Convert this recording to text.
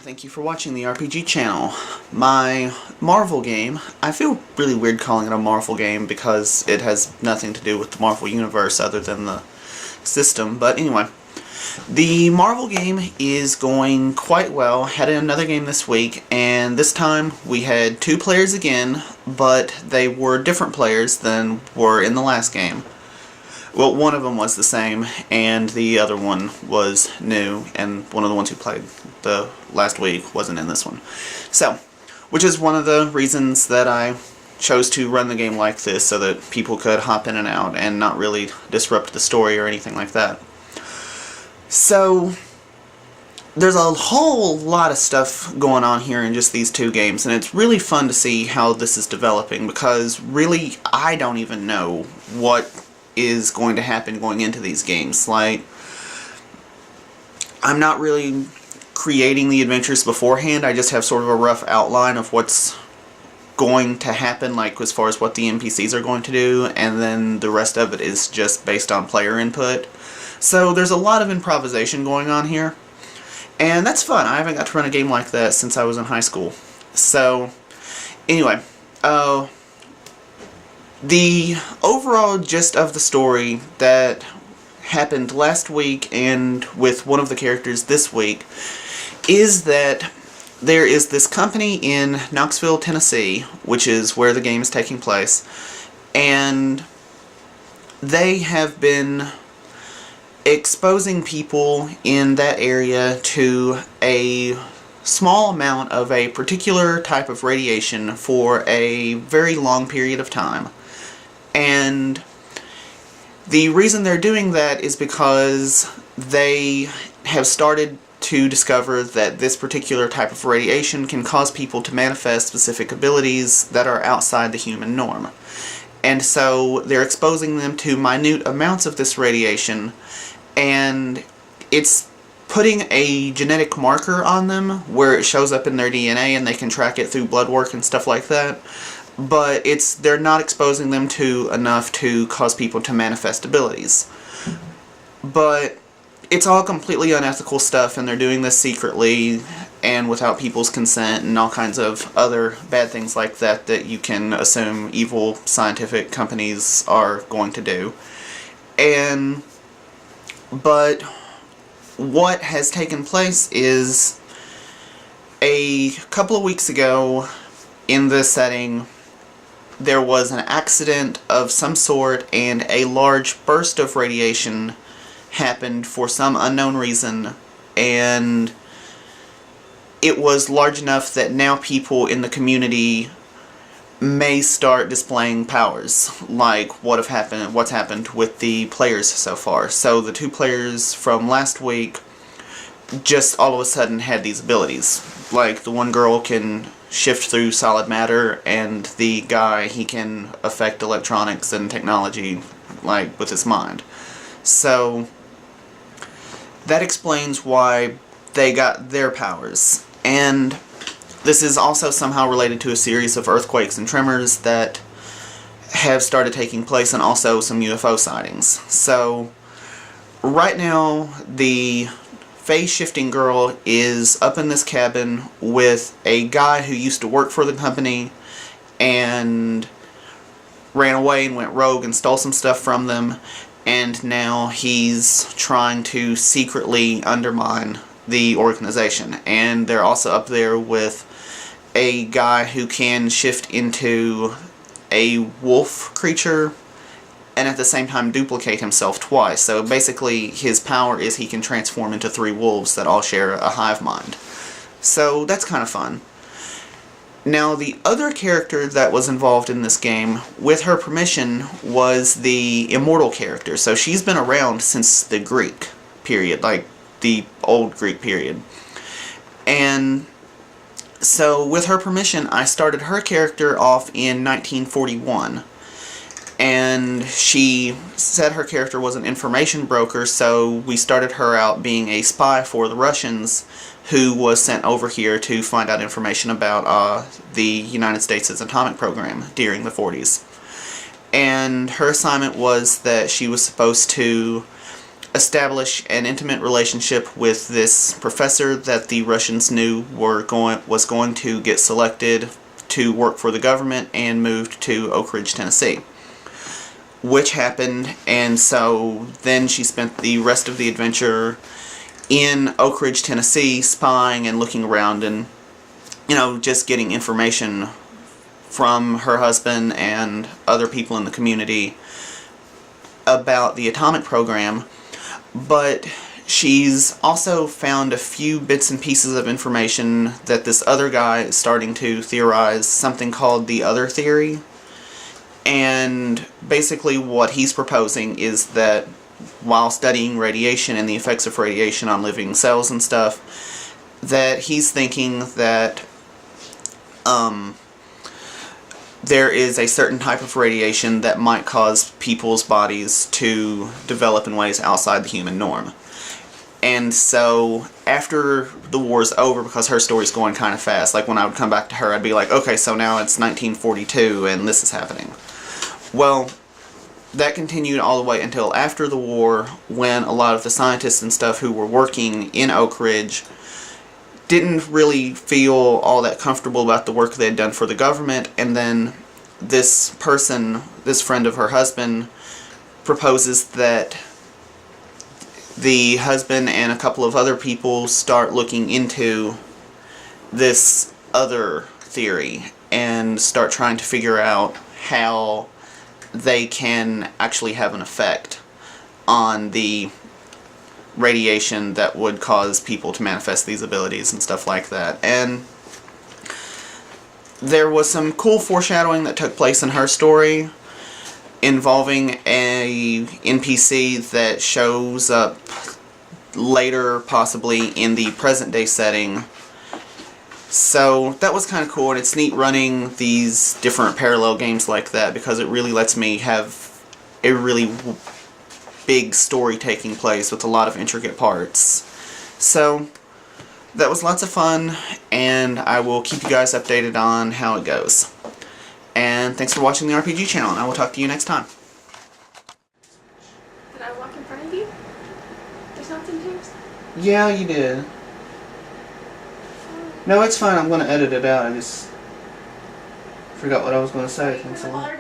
thank you for watching the RPG channel. My Marvel game, I feel really weird calling it a Marvel game because it has nothing to do with the Marvel Universe other than the system, but anyway. The Marvel game is going quite well. Had another game this week, and this time we had 2 players again, but they were different players than were in the last game. Well, one of them was the same, and the other one was new, and one of the ones who played the last week wasn't in this one. So, which is one of the reasons that I chose to run the game like this, so that people could hop in and out and not really disrupt the story or anything like that. So, there's a whole lot of stuff going on here in just these 2 games, and it's really fun to see how this is developing, because really, I don't even know what is going to happen going into these games. Like, I'm not really creating the adventures beforehand. I just have sort of a rough outline of what's going to happen, like as far as what the NPCs are going to do, and then the rest of it is just based on player input. So there's a lot of improvisation going on here, and that's fun. I haven't got to run a game like that since I was in high school. So anyway, the overall gist of the story that happened last week and with one of the characters this week is that there is this company in Knoxville, Tennessee, which is where the game is taking place, and they have been exposing people in that area to a small amount of a particular type of radiation for a very long period of time. And the reason they're doing that is because they have started to discover that this particular type of radiation can cause people to manifest specific abilities that are outside the human norm. And so they're exposing them to minute amounts of this radiation, and it's putting a genetic marker on them where it shows up in their DNA and they can track it through blood work and stuff like that. But they're not exposing them to enough to cause people to manifest abilities. But it's all completely unethical stuff, and they're doing this secretly and without people's consent and all kinds of other bad things like that that you can assume evil scientific companies are going to do. But what has taken place is a couple of weeks ago in this setting, there was an accident of some sort, and a large burst of radiation happened for some unknown reason, and it was large enough that now people in the community may start displaying powers, like what's happened with the players so far. So the 2 players from last week just all of a sudden had these abilities. Like, the one girl can shift through solid matter, and the guy, he can affect electronics and technology, like, with his mind. So that explains why they got their powers. And this is also somehow related to a series of earthquakes and tremors that have started taking place, and also some UFO sightings. So right now, the phase-shifting girl is up in this cabin with a guy who used to work for the company and ran away and went rogue and stole some stuff from them, and now he's trying to secretly undermine the organization. And they're also up there with a guy who can shift into a wolf creature and at the same time duplicate himself twice. So basically his power is he can transform into 3 wolves that all share a hive mind. So that's kind of fun. Now, the other character that was involved in this game, with her permission, was the immortal character. So she's been around since the Greek period, like the old Greek period. And so with her permission, I started her character off in 1941. And she said her character was an information broker, so we started her out being a spy for the Russians, who was sent over here to find out information about the United States' atomic program during the 40s. And her assignment was that she was supposed to establish an intimate relationship with this professor that the Russians knew was going to get selected to work for the government and moved to Oak Ridge, Tennessee. Which happened, and so then she spent the rest of the adventure in Oak Ridge, Tennessee, spying and looking around and, just getting information from her husband and other people in the community about the atomic program. But she's also found a few bits and pieces of information that this other guy is starting to theorize, something called the other theory. And basically what he's proposing is that while studying radiation and the effects of radiation on living cells and stuff, that he's thinking that there is a certain type of radiation that might cause people's bodies to develop in ways outside the human norm. And so after the war's over, because her story's going kind of fast, like when I would come back to her, I'd be like, okay, so now it's 1942 and this is happening. Well, that continued all the way until after the war, when a lot of the scientists and stuff who were working in Oak Ridge didn't really feel all that comfortable about the work they had done for the government, and then this person, this friend of her husband, proposes that the husband and a couple of other people start looking into this other theory and start trying to figure out how they can actually have an effect on the radiation that would cause people to manifest these abilities and stuff like that. And there was some cool foreshadowing that took place in her story involving a NPC that shows up later, possibly in the present day setting. So that was kind of cool, and it's neat running these different parallel games like that because it really lets me have a really big story taking place with a lot of intricate parts. So that was lots of fun, and I will keep you guys updated on how it goes. And thanks for watching the RPG channel, and I will talk to you next time. Did I walk in front of you? There's nothing here? Yeah, you did. No, it's fine. I'm going to edit it out. I just forgot what I was going to say. Thanks a lot.